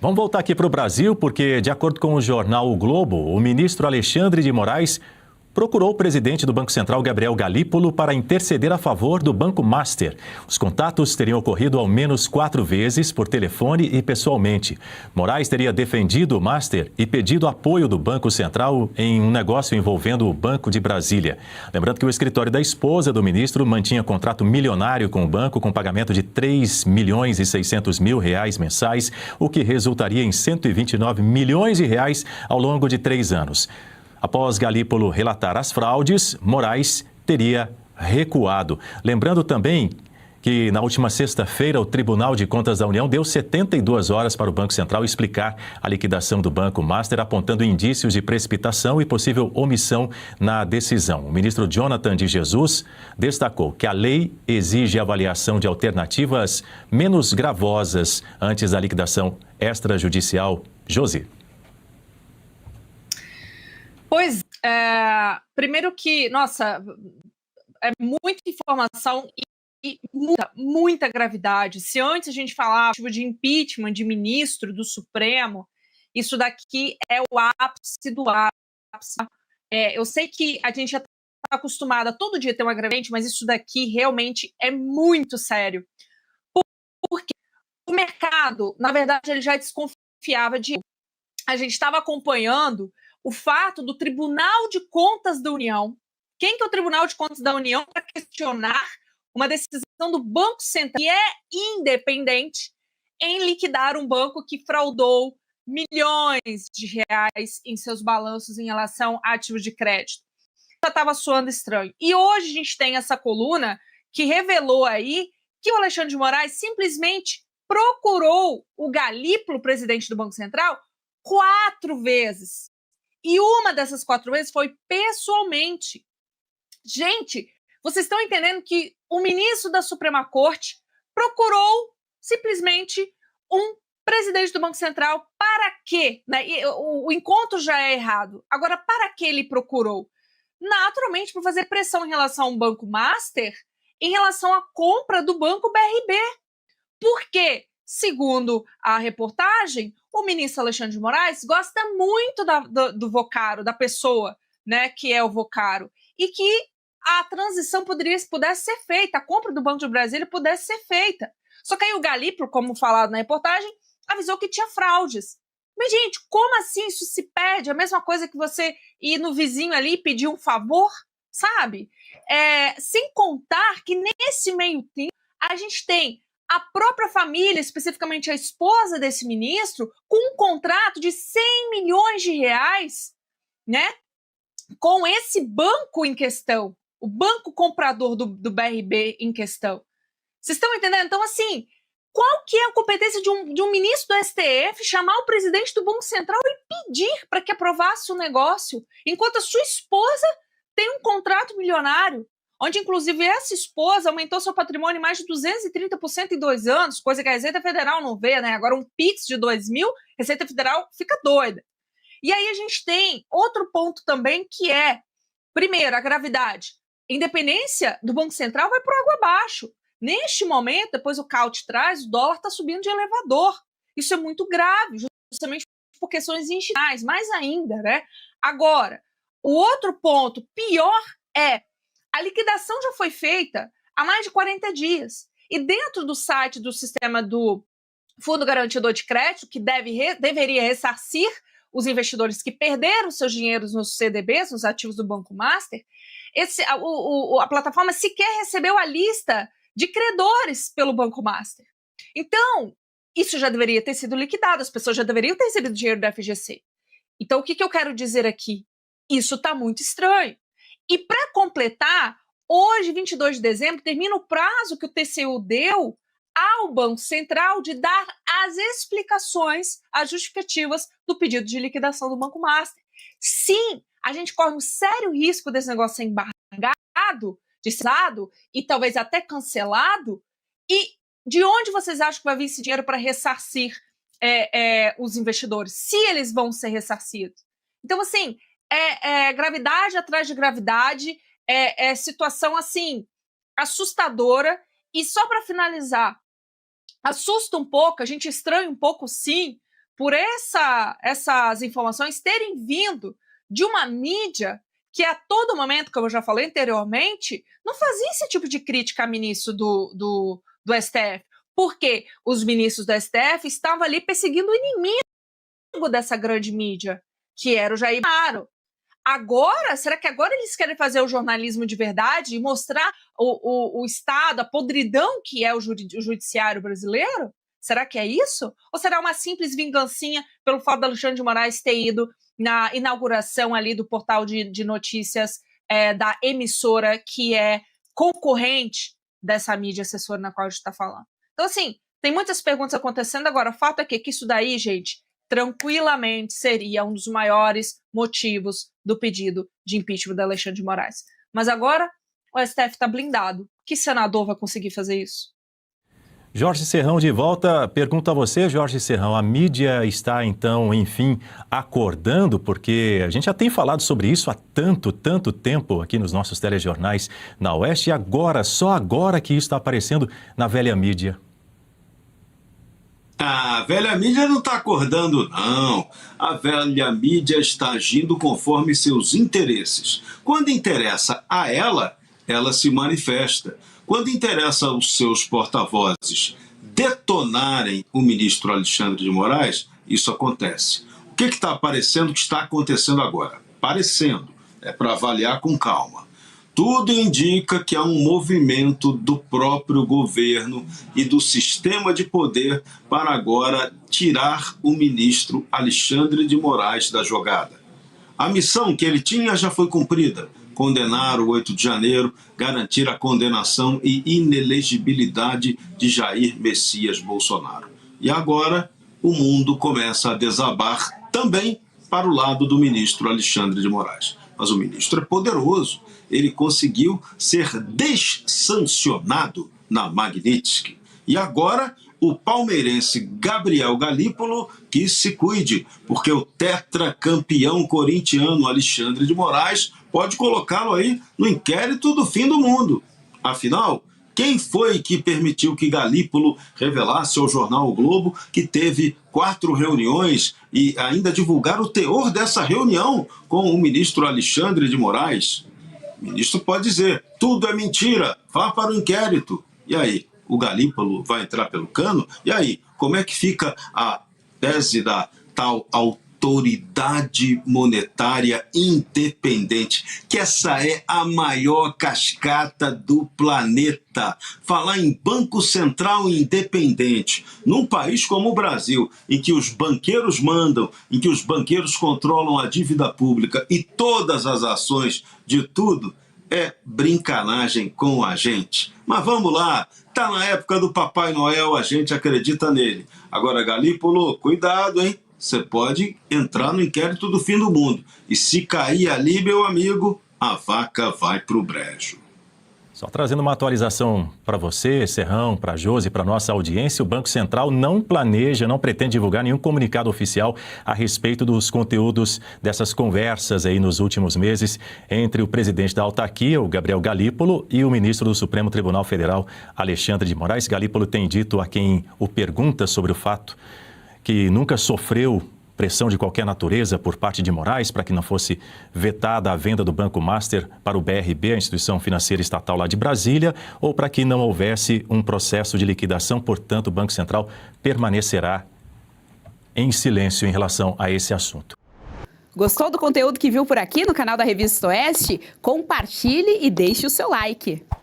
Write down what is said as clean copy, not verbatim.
Vamos voltar aqui para o Brasil, porque, de acordo com o jornal O Globo, o ministro Alexandre de Moraes procurou o presidente do Banco Central, Gabriel Galípolo, para interceder a favor do Banco Master. Os contatos teriam ocorrido ao menos 4 vezes por telefone e pessoalmente. Moraes teria defendido o Master e pedido apoio do Banco Central em um negócio envolvendo o Banco de Brasília. Lembrando que o escritório da esposa do ministro mantinha contrato milionário com o banco, com pagamento de R$3.600.000 mensais, o que resultaria em R$129 milhões ao longo de 3 anos. Após Galípolo relatar as fraudes, Moraes teria recuado. Lembrando também que na última sexta-feira o Tribunal de Contas da União deu 72 horas para o Banco Central explicar a liquidação do Banco Master, apontando indícios de precipitação e possível omissão na decisão. O ministro Jonathan de Jesus destacou que a lei exige avaliação de alternativas menos gravosas antes da liquidação extrajudicial. Josi. Pois é, primeiro que, nossa, é muita informação e muita gravidade. Se antes a gente falava de impeachment de ministro do Supremo, isso daqui é o ápice do ápice. Eu sei que a gente já está acostumada a todo dia ter um agravante, mas isso daqui realmente é muito sério. Porque o mercado, na verdade, ele já desconfiava de... A gente estava acompanhando o fato do Tribunal de Contas da União. Quem que é o Tribunal de Contas da União para questionar uma decisão do Banco Central que é independente em liquidar um banco que fraudou milhões de reais em seus balanços em relação a ativos de crédito? Já estava soando estranho. E hoje a gente tem essa coluna que revelou aí que o Alexandre de Moraes simplesmente procurou o Galípolo, presidente do Banco Central, 4 vezes. E uma dessas 4 vezes foi pessoalmente. Gente, vocês estão entendendo que o ministro da Suprema Corte procurou simplesmente um presidente do Banco Central para quê? Né? O encontro já é errado. Agora, para que ele procurou? Naturalmente, para fazer pressão em relação ao Banco Master, em relação à compra do Banco BRB. Por quê? Segundo a reportagem, o ministro Alexandre de Moraes gosta muito do vocário, da pessoa, né, que é o vocário, e que a transição pudesse ser feita, a compra do Banco de Brasília pudesse ser feita. Só que aí o Galípolo, como falado na reportagem, avisou que tinha fraudes. Mas, gente, como assim isso se pede? A mesma coisa que você ir no vizinho ali e pedir um favor, sabe? Sem contar que nesse meio tempo a gente tem a própria família, especificamente a esposa desse ministro, com um contrato de 100 milhões de reais, né, com esse banco em questão, o banco comprador do BRB em questão. Vocês estão entendendo? Então, assim, qual que é a competência de um ministro do STF chamar o presidente do Banco Central e pedir para que aprovasse o negócio, enquanto a sua esposa tem um contrato milionário, onde, inclusive, essa esposa aumentou seu patrimônio em mais de 230% em 2 anos, coisa que a Receita Federal não vê, né? Agora, um Pix de 2 mil, a Receita Federal fica doida. E aí a gente tem outro ponto também, que é, primeiro, a gravidade. Independência do Banco Central vai por água abaixo. Neste momento, depois o Caute traz, o dólar está subindo de elevador. Isso é muito grave, justamente por questões institucionais, mais ainda, né? Agora, o outro ponto pior é a liquidação já foi feita há mais de 40 dias. E dentro do site do sistema do Fundo Garantidor de Crédito, que deveria ressarcir os investidores que perderam seus dinheiros nos CDBs, nos ativos do Banco Master, a plataforma sequer recebeu a lista de credores pelo Banco Master. Então, isso já deveria ter sido liquidado, as pessoas já deveriam ter recebido dinheiro do FGC. Então, o que eu quero dizer aqui? Isso está muito estranho. E para completar, hoje, 22 de dezembro, termina o prazo que o TCU deu ao Banco Central de dar as explicações, as justificativas do pedido de liquidação do Banco Master. Sim, a gente corre um sério risco desse negócio ser embargado, desado e talvez até cancelado. E de onde vocês acham que vai vir esse dinheiro para ressarcir os investidores, se eles vão ser ressarcidos? Então, assim, gravidade atrás de gravidade, situação, assim, assustadora. E só para finalizar, assusta um pouco, a gente estranha um pouco, sim, por essas informações terem vindo de uma mídia que a todo momento, como eu já falei anteriormente, não fazia esse tipo de crítica a ministro do STF, porque os ministros do STF estavam ali perseguindo o inimigo dessa grande mídia, que era o Jair Bolsonaro. Agora, será que agora eles querem fazer o jornalismo de verdade e mostrar o Estado, a podridão que é o judiciário brasileiro? Será que é isso? Ou será uma simples vingancinha pelo fato do Alexandre de Moraes ter ido na inauguração ali do portal de notícias da emissora que é concorrente dessa mídia assessora na qual a gente está falando? Então, assim, tem muitas perguntas acontecendo. Agora, o fato é que isso daí, gente, tranquilamente seria um dos maiores motivos do pedido de impeachment da Alexandre de Moraes. Mas agora o STF está blindado. Que senador vai conseguir fazer isso? Jorge Serrão de volta. Pergunto a você, Jorge Serrão, a mídia está então, enfim, acordando? Porque a gente já tem falado sobre isso há tanto tempo aqui nos nossos telejornais na Oeste e agora, só agora que isso está aparecendo na velha mídia. A velha mídia não está acordando, não. A velha mídia está agindo conforme seus interesses. Quando interessa a ela, ela se manifesta. Quando interessa aos seus porta-vozes detonarem o ministro Alexandre de Moraes, isso acontece. O que está aparecendo, o que está acontecendo agora? Parecendo, é para avaliar com calma. Tudo indica que há um movimento do próprio governo e do sistema de poder para agora tirar o ministro Alexandre de Moraes da jogada. A missão que ele tinha já foi cumprida: condenar o 8 de janeiro, garantir a condenação e inelegibilidade de Jair Messias Bolsonaro. E agora o mundo começa a desabar também para o lado do ministro Alexandre de Moraes. Mas o ministro é poderoso. Ele conseguiu ser dessancionado na Magnitsky. E agora o palmeirense Gabriel Galípolo que se cuide, porque o tetracampeão corintiano Alexandre de Moraes pode colocá-lo aí no inquérito do fim do mundo. Afinal, quem foi que permitiu que Galípolo revelasse ao jornal O Globo que teve 4 reuniões e ainda divulgar o teor dessa reunião com o ministro Alexandre de Moraes? O ministro pode dizer: tudo é mentira, vá para o inquérito. E aí, o Galípolo vai entrar pelo cano? E aí, como é que fica a tese da tal autoridade monetária independente? Que essa é a maior cascata do planeta. Falar em Banco Central independente, num país como o Brasil, em que os banqueiros mandam, em que os banqueiros controlam a dívida pública e todas as ações de tudo, é brincanagem com a gente. Mas vamos lá, tá na época do Papai Noel, a gente acredita nele. Agora, Galípolo, cuidado, hein? Você pode entrar no inquérito do fim do mundo. E se cair ali, meu amigo, a vaca vai pro brejo. Só trazendo uma atualização para você, Serrão, para a Josi, para a nossa audiência, o Banco Central não planeja, não pretende divulgar nenhum comunicado oficial a respeito dos conteúdos dessas conversas aí nos últimos meses entre o presidente da autarquia, o Gabriel Galípolo, e o ministro do Supremo Tribunal Federal, Alexandre de Moraes. Galípolo tem dito a quem o pergunta sobre o fato que nunca sofreu pressão de qualquer natureza por parte de Moraes para que não fosse vetada a venda do Banco Master para o BRB, a instituição financeira estatal lá de Brasília, ou para que não houvesse um processo de liquidação. Portanto, o Banco Central permanecerá em silêncio em relação a esse assunto. Gostou do conteúdo que viu por aqui no canal da Revista Oeste? Compartilhe e deixe o seu like.